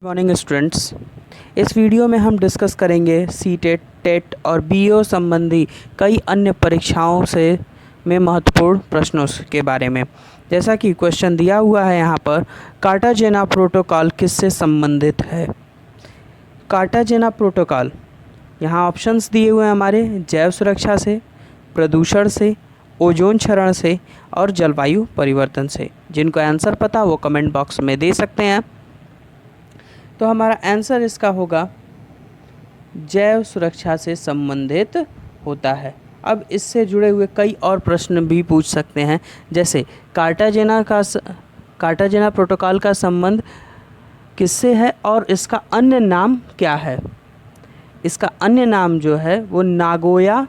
Morning students. इस video में हम डिस्कस करेंगे सीटेट, टेट और बीओ संबंधी कई अन्य परीक्षाओं से में महत्वपूर्ण प्रश्नों के बारे में। जैसा कि क्वेश्चन दिया हुआ है यहाँ पर, कार्टाजेना प्रोटोकॉल किससे संबंधित है। कार्टाजेना प्रोटोकॉल, यहाँ ऑप्शंस दिए हुए हैं हमारे, जैव सुरक्षा से, प्रदूषण से, ओजोन क्षरण से और जलवायु परिवर्तन से। जिनको आंसर पता वो कमेंट बॉक्स में दे सकते हैं। तो हमारा आंसर इसका होगा जैव सुरक्षा से संबंधित होता है। अब इससे जुड़े हुए कई और प्रश्न भी पूछ सकते हैं, जैसे कार्टाजेना प्रोटोकॉल का संबंध किससे है और इसका अन्य नाम क्या है। इसका अन्य नाम जो है वो नागोया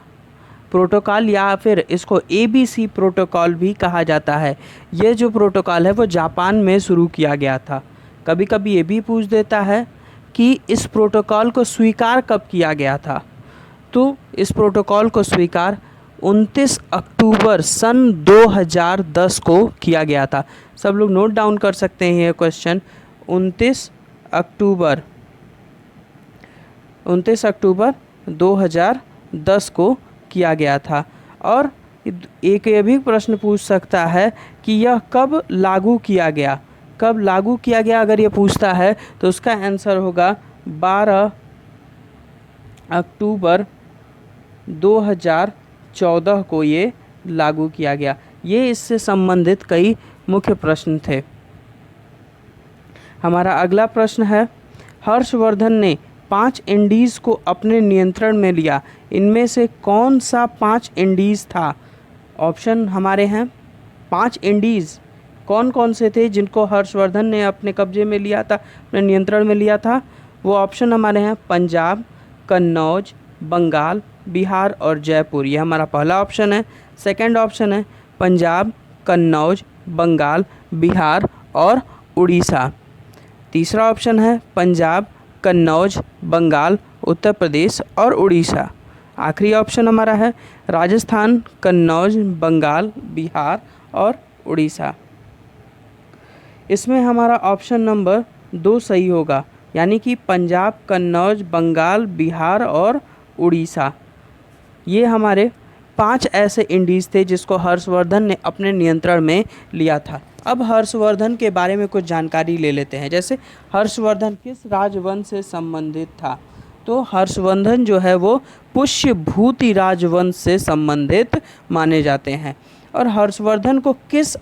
प्रोटोकॉल या फिर इसको ABC प्रोटोकॉल भी कहा जाता है। ये जो प्रोटोकॉल है वो जापान में शुरू किया गया था। कभी कभी ये भी पूछ देता है कि इस प्रोटोकॉल को स्वीकार कब किया गया था। तो इस प्रोटोकॉल को स्वीकार 29 अक्टूबर सन 2010 को किया गया था। सब लोग नोट डाउन कर सकते हैं ये क्वेश्चन। 29 अक्टूबर 2010 को किया गया था। और एक ये भी प्रश्न पूछ सकता है कि यह कब लागू किया गया। कब लागू किया गया अगर ये पूछता है तो उसका आंसर होगा 12 अक्टूबर 2014 को ये लागू किया गया। ये इससे संबंधित कई मुख्य प्रश्न थे। हमारा अगला प्रश्न है, हर्षवर्धन ने 5 इंडीज़ को अपने नियंत्रण में लिया। इनमें से कौन सा 5 इंडीज़ था। ऑप्शन हमारे हैं 5 इंडीज़ कौन कौन से थे जिनको हर्षवर्धन ने अपने कब्जे में लिया था, अपने नियंत्रण में लिया था। वो ऑप्शन हमारे हैं पंजाब, कन्नौज, बंगाल, बिहार और जयपुर। ये हमारा पहला ऑप्शन है। सेकंड ऑप्शन है पंजाब, कन्नौज, बंगाल, बिहार और उड़ीसा। तीसरा ऑप्शन है पंजाब, कन्नौज, बंगाल, उत्तर प्रदेश और उड़ीसा। आखिरी ऑप्शन हमारा है राजस्थान, कन्नौज, बंगाल, बिहार और उड़ीसा। इसमें हमारा ऑप्शन नंबर 2 सही होगा, यानी कि पंजाब, कन्नौज, बंगाल, बिहार और उड़ीसा। ये हमारे 5 ऐसे इंडीज़ थे जिसको हर्षवर्धन ने अपने नियंत्रण में लिया था। अब हर्षवर्धन के बारे में कुछ जानकारी ले लेते हैं। जैसे हर्षवर्धन किस राजवंश से संबंधित था। तो हर्षवर्धन जो है वो पुष्यभूति राजवंश से संबंधित माने जाते हैं। और हर्षवर्धन को किस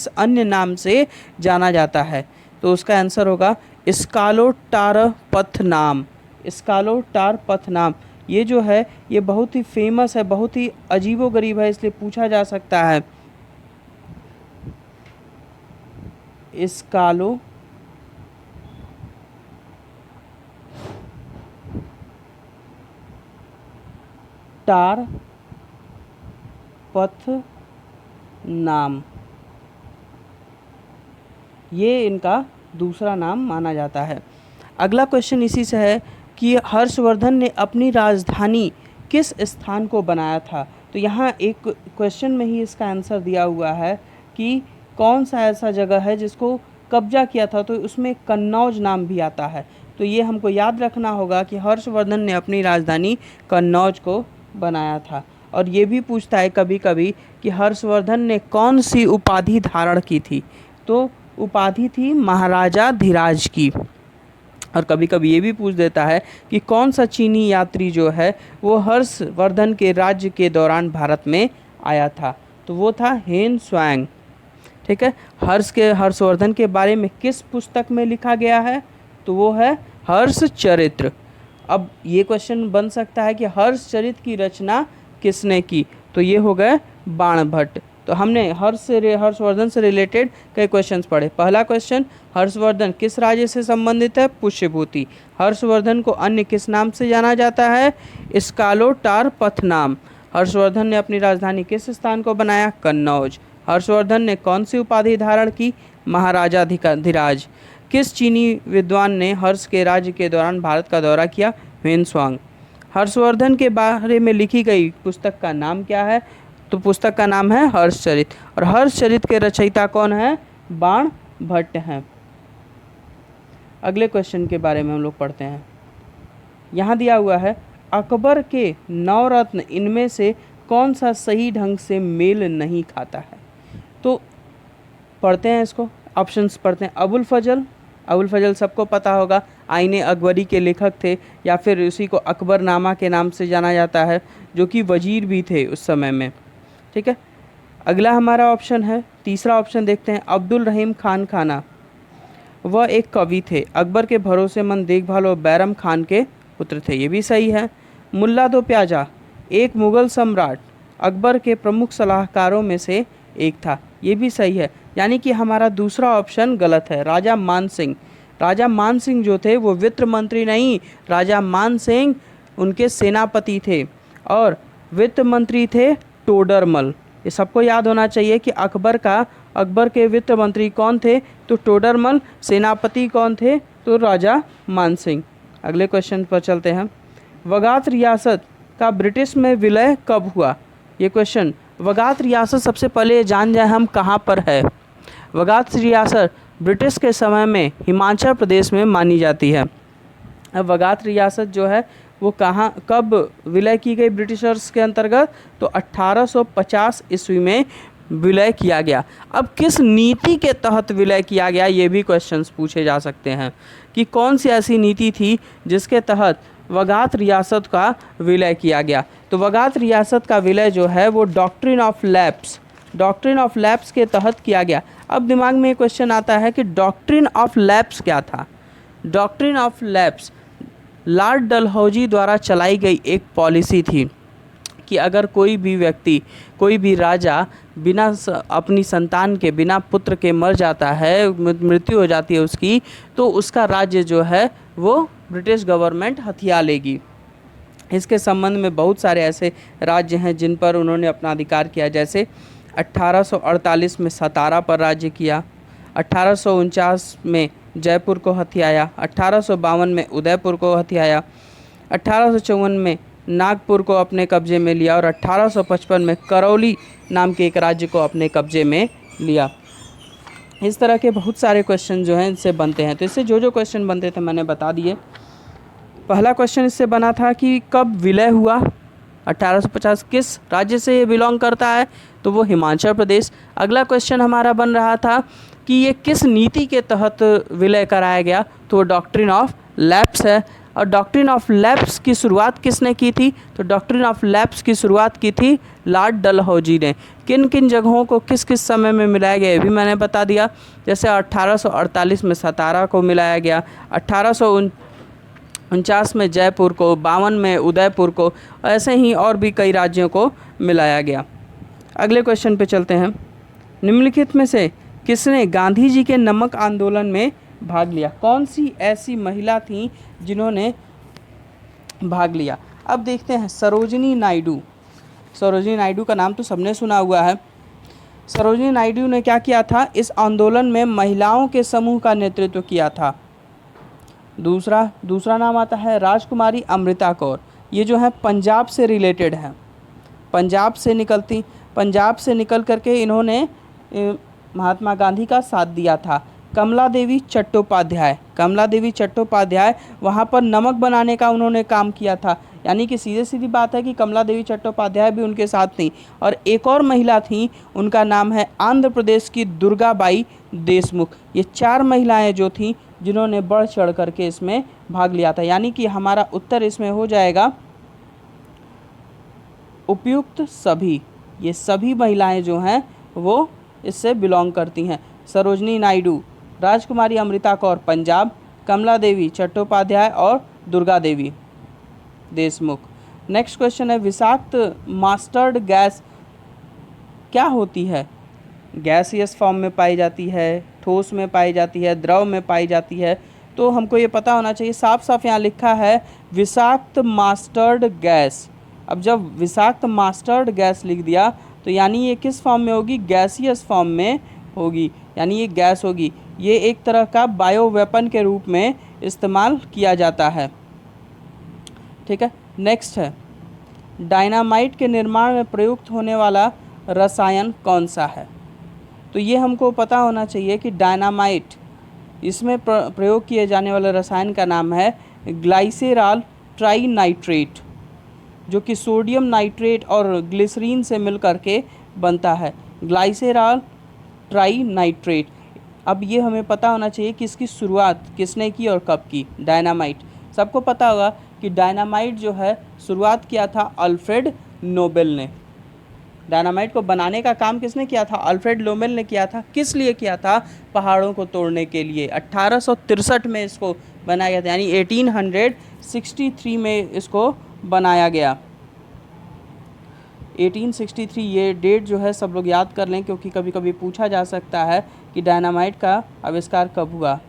अन्य नाम से जाना जाता है। तो उसका आंसर होगा स्कालोटारपथनाम। स्कालोटारपथनाम ये जो है ये बहुत ही फेमस है, बहुत ही अजीबोगरीब है, इसलिए पूछा जा सकता है। स्कालोटारपथनाम ये इनका दूसरा नाम माना जाता है। अगला क्वेश्चन इसी से है कि हर्षवर्धन ने अपनी राजधानी किस स्थान को बनाया था। तो यहाँ एक क्वेश्चन में ही इसका आंसर दिया हुआ है कि कौन सा ऐसा जगह है जिसको कब्जा किया था, तो उसमें कन्नौज नाम भी आता है। तो ये हमको याद रखना होगा कि हर्षवर्धन ने अपनी राजधानी कन्नौज को बनाया था। और ये भी पूछता है कभी कभी कि हर्षवर्धन ने कौन सी उपाधि धारण की थी। तो उपाधि थी महाराजा धीराज की। और कभी कभी ये भी पूछ देता है कि कौन सा चीनी यात्री जो है वो हर्षवर्धन के राज्य के दौरान भारत में आया था। तो वो था हेन स्वांग। ठीक है। हर्षवर्धन के बारे में किस पुस्तक में लिखा गया है। तो वो है हर्षचरित्र। अब ये क्वेश्चन बन सकता है कि हर्षचरित्र की रचना किसने की। तो ये हो गए बाणभट्ट। तो हमने हर्षवर्धन से रिलेटेड कई क्वेश्चंस पढ़े। पहला क्वेश्चन, हर्षवर्धन किस राज्य से संबंधित है। पुष्यभूति। हर्षवर्धन को अन्य किस नाम से जाना जाता है। स्कालोटारपथनाम। हर्षवर्धन ने अपनी राजधानी किस स्थान को बनाया। कन्नौज। हर्षवर्धन ने कौन सी उपाधि धारण की। महाराजा धीराज। किस चीनी विद्वान ने हर्ष के राज्य के दौरान भारत का दौरा किया। ह्वेन-त्सांग। हर्षवर्धन के बारे में लिखी गई पुस्तक का नाम क्या है। तो पुस्तक का नाम है हर्षचरित। और हर्षचरित के रचयिता कौन है। बाणभट्ट हैं। अगले क्वेश्चन के बारे में हम लोग पढ़ते हैं। यहाँ दिया हुआ है अकबर के 9 रत्न इनमें से कौन सा सही ढंग से मेल नहीं खाता है। तो पढ़ते हैं इसको, ऑप्शंस पढ़ते हैं। अबुल फजल सबको पता होगा, आईने अकबरी के लेखक थे, या फिर उसी को अकबरनामा के नाम से जाना जाता है, जो कि वजीर भी थे उस समय में। ठीक है, अगला हमारा ऑप्शन है, तीसरा ऑप्शन देखते हैं, अब्दुल रहीम खान खाना। वह एक कवि थे, अकबर के भरोसेमंद देखभाल और बैरम खान के पुत्र थे, ये भी सही है। मुल्ला दो प्याजा एक मुग़ल सम्राट अकबर के प्रमुख सलाहकारों में से एक था, ये भी सही है। यानी कि हमारा दूसरा ऑप्शन गलत है। राजा मान सिंह जो थे वो वित्त मंत्री नहीं, राजा मान सिंह उनके सेनापति थे, और वित्त मंत्री थे टोडरमल। ये सबको याद होना चाहिए कि अकबर के वित्त मंत्री कौन थे, तो टोडरमल। सेनापति कौन थे, तो राजा मान सिंह। अगले क्वेश्चन पर चलते हैं। वगात रियासत का ब्रिटिश में विलय कब हुआ। ये क्वेश्चन, वगात रियासत सबसे पहले जान जाए हम कहाँ पर है। वगात रियासत ब्रिटिश के समय में हिमाचल प्रदेश में मानी जाती है। अब वगात रियासत जो है वो कब विलय की गई ब्रिटिशर्स के अंतर्गत, तो 1850 ईस्वी में विलय किया गया। अब किस नीति के तहत विलय किया गया, ये भी क्वेश्चंस पूछे जा सकते हैं कि कौन सी ऐसी नीति थी जिसके तहत वगात रियासत का विलय किया गया। तो वगात रियासत का विलय जो है वो डॉक्ट्रिन ऑफ लैप्स के तहत किया गया। अब दिमाग में क्वेश्चन आता है कि डॉक्ट्रिन ऑफ लैप्स क्या था। Doctrine of lapse Lord Dalhousie द्वारा चलाई गई एक पॉलिसी थी कि अगर कोई भी व्यक्ति, कोई भी राजा बिना अपनी संतान के, बिना पुत्र के मर जाता है, मृत्यु हो जाती है उसकी, तो उसका राज्य जो है वो ब्रिटिश गवर्नमेंट हथिया लेगी। इसके संबंध में बहुत सारे ऐसे राज्य हैं जिन पर उन्होंने अपना अधिकार किया, जैसे 1848 में सतारा पर राज्य किया, 1849 में जयपुर को हथियाया, 1852 में उदयपुर को हथियाया, 1854 में नागपुर को अपने कब्जे में लिया, और 1855 में करौली नाम के एक राज्य को अपने कब्जे में लिया। इस तरह के बहुत सारे क्वेश्चन जो हैं इनसे बनते हैं। तो इससे जो क्वेश्चन बनते थे मैंने बता दिए। पहला क्वेश्चन इससे बना था कि कब विलय हुआ, 1850, किस राज्य से ये बिलोंग करता है, तो वो हिमाचल प्रदेश। अगला क्वेश्चन हमारा बन रहा था कि ये किस नीति के तहत विलय कराया गया, तो वो डॉक्ट्रिन ऑफ लैप्स है। और डॉक्ट्रिन ऑफ लैप्स की शुरुआत किसने की थी, तो डॉक्ट्रिन ऑफ लैप्स की शुरुआत की थी लॉर्ड डलहौजी ने। किन किन जगहों को किस किस समय में मिलाया गया ये भी मैंने बता दिया। जैसे 1848 में सतारा को मिलाया गया, 1849 में जयपुर को, 52 में उदयपुर को, ऐसे ही और भी कई राज्यों को मिलाया गया। अगले क्वेश्चन पे चलते हैं। निम्नलिखित में से किसने गांधी जी के नमक आंदोलन में भाग लिया। कौन सी ऐसी महिला थी जिन्होंने भाग लिया। अब देखते हैं सरोजिनी नायडू। सरोजिनी नायडू का नाम तो सबने सुना हुआ है। सरोजिनी नायडू ने क्या किया था, इस आंदोलन में महिलाओं के समूह का नेतृत्व किया था। दूसरा नाम आता है राजकुमारी अमृता कौर। ये जो है पंजाब से रिलेटेड है, पंजाब से निकल करके इन्होंने महात्मा गांधी का साथ दिया था। कमला देवी चट्टोपाध्याय वहाँ पर नमक बनाने का उन्होंने काम किया था। यानी कि सीधी बात है कि कमला देवी चट्टोपाध्याय भी उनके साथ थी। और एक और महिला थी, उनका नाम है आंध्र प्रदेश की दुर्गाबाई देशमुख। ये 4 महिलाएं जो थीं जिन्होंने बढ़ चढ़ करके इसमें भाग लिया था। यानी कि हमारा उत्तर इसमें हो जाएगा उपयुक्त सभी। ये सभी महिलाएं जो हैं वो इससे बिलोंग करती हैं। सरोजिनी नायडू, राजकुमारी अमृता कौर पंजाब, कमला देवी चट्टोपाध्याय और दुर्गा देवी देशमुख। नेक्स्ट क्वेश्चन है विषाक्त मस्टर्ड गैस क्या होती है। गैसियस फॉर्म में पाई जाती है, ठोस में पाई जाती है, द्रव में पाई जाती है। तो हमको ये पता होना चाहिए। साफ यहाँ लिखा है विषाक्त मस्टर्ड गैस। अब जब विषाक्त मस्टर्ड गैस लिख दिया तो यानी ये किस फॉर्म में होगी, गैसियस फॉर्म में होगी, यानी ये गैस होगी। ये एक तरह का बायो वेपन के रूप में इस्तेमाल किया जाता है। ठीक है, नेक्स्ट है डायनामाइट के निर्माण में प्रयुक्त होने वाला रसायन कौन सा है। तो ये हमको पता होना चाहिए कि डायनामाइट इसमें प्रयोग किए जाने वाले रसायन का नाम है ग्लाइसेरॉल ट्राइनाइट्रेट, जो कि सोडियम नाइट्रेट और ग्लिसरीन से मिल करके बनता है, ग्लाइसेरॉल ट्राइनाइट्रेट। अब ये हमें पता होना चाहिए कि इसकी शुरुआत किसने की और कब की। डायनामाइट, सबको पता होगा कि डायनामाइट जो है शुरुआत किया था अल्फ्रेड नोबेल ने। डायनामाइट को बनाने का काम किसने किया था? अल्फ्रेड नोबेल ने किया था। किस लिए किया था? पहाड़ों को तोड़ने के लिए। 1863 में इसको बनाया गया था, यानी 1863 में इसको बनाया गया। 1863 ये डेट जो है सब लोग याद कर लें, क्योंकि कभी कभी पूछा जा सकता है कि डायनामाइट का आविष्कार कब हुआ।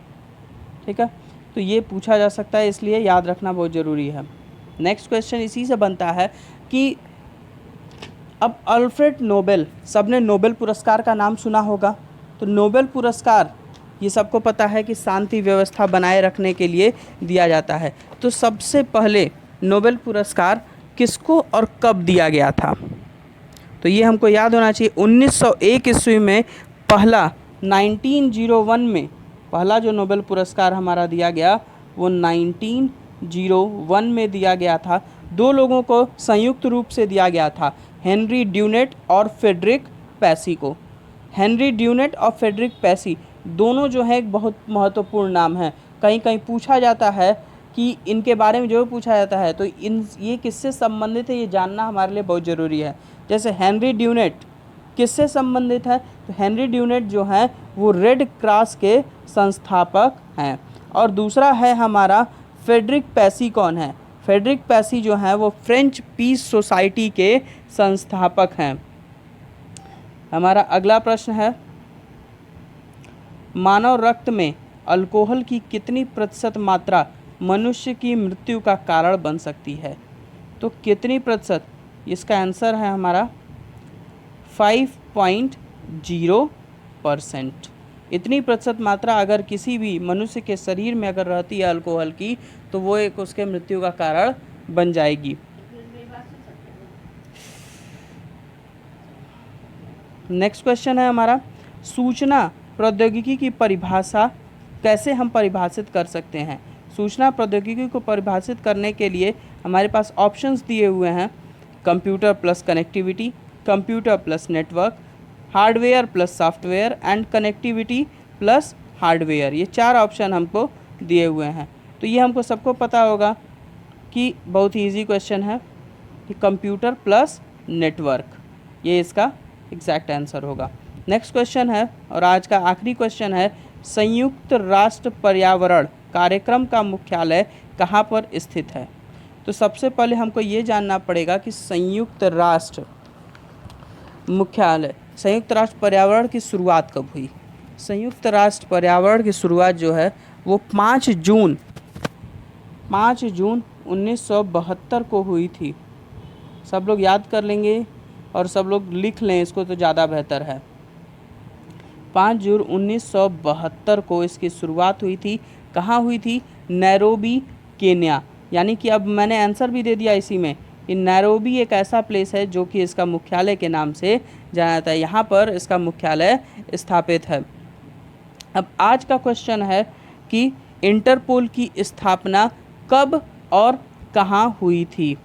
ठीक है, तो ये पूछा जा सकता है, इसलिए याद रखना बहुत ज़रूरी है। नेक्स्ट क्वेश्चन इसी से बनता है कि अब अल्फ्रेड नोबेल, सबने नोबेल पुरस्कार का नाम सुना होगा, तो नोबेल पुरस्कार ये सबको पता है कि शांति व्यवस्था बनाए रखने के लिए दिया जाता है। तो सबसे पहले नोबेल पुरस्कार किसको और कब दिया गया था? तो ये हमको याद होना चाहिए। 1901 ईस्वी में पहला, 1901 में पहला जो नोबेल पुरस्कार हमारा दिया गया वो 1901 में दिया गया था। दो लोगों को संयुक्त रूप से दिया गया था, हेनरी ड्यूनेट और फ्रेडरिक पैसी को। हेनरी ड्यूनेट और फ्रेडरिक पैसी दोनों जो है एक बहुत महत्वपूर्ण नाम है। कहीं कहीं पूछा जाता है कि इनके बारे में जो पूछा जाता है तो ये किससे संबंधित है, ये जानना हमारे लिए बहुत ज़रूरी है। जैसे हेनरी ड्यूनेट किससे संबंधित है? तो हेनरी ड्यूनेट जो है वो रेड क्रॉस के संस्थापक हैं। और दूसरा है हमारा फ्रेडरिक पैसी। कौन है? फ्रेडरिक पैसी जो है वो फ्रेंच पीस सोसाइटी के संस्थापक हैं। हमारा अगला प्रश्न है, मानव रक्त में अल्कोहल की कितनी प्रतिशत मात्रा मनुष्य की मृत्यु का कारण बन सकती है? तो कितनी प्रतिशत? इसका आंसर है हमारा 5.0%। इतनी प्रतिशत मात्रा अगर किसी भी मनुष्य के शरीर में अगर रहती है अल्कोहल की, तो वो एक उसके मृत्यु का कारण बन जाएगी। नेक्स्ट क्वेश्चन है हमारा, सूचना प्रौद्योगिकी की परिभाषा कैसे हम परिभाषित कर सकते हैं? सूचना प्रौद्योगिकी को परिभाषित करने के लिए हमारे पास ऑप्शंस दिए हुए हैं, computer plus connectivity, computer plus network, hardware plus software and connectivity plus hardware. ये चार ऑप्शन हमको दिए हुए हैं। तो ये हमको सबको पता होगा कि बहुत ही ईजी क्वेश्चन है कि कंप्यूटर प्लस नेटवर्क, ये इसका एग्जैक्ट आंसर होगा। नेक्स्ट क्वेश्चन है और आज का आखिरी क्वेश्चन है, संयुक्त राष्ट्र पर्यावरण कार्यक्रम का मुख्यालय कहाँ पर स्थित है? तो सबसे पहले हमको ये जानना पड़ेगा कि संयुक्त राष्ट्र मुख्यालय, संयुक्त राष्ट्र पर्यावरण की शुरुआत कब हुई? संयुक्त राष्ट्र पर्यावरण की शुरुआत जो है वो 5 जून 1972 को हुई थी। सब लोग याद कर लेंगे और सब लोग लिख लें इसको तो ज़्यादा बेहतर है। 5 जून 1972 को इसकी शुरुआत हुई थी। कहाँ हुई थी? Nairobi, Kenya. यानी कि अब मैंने आंसर भी दे दिया इसी में कि नैरोबी एक ऐसा प्लेस है जो कि इसका मुख्यालय के नाम से जाना जाता है। यहाँ पर इसका मुख्यालय स्थापित है। अब आज का क्वेश्चन है कि इंटरपोल की स्थापना कब और कहाँ हुई थी?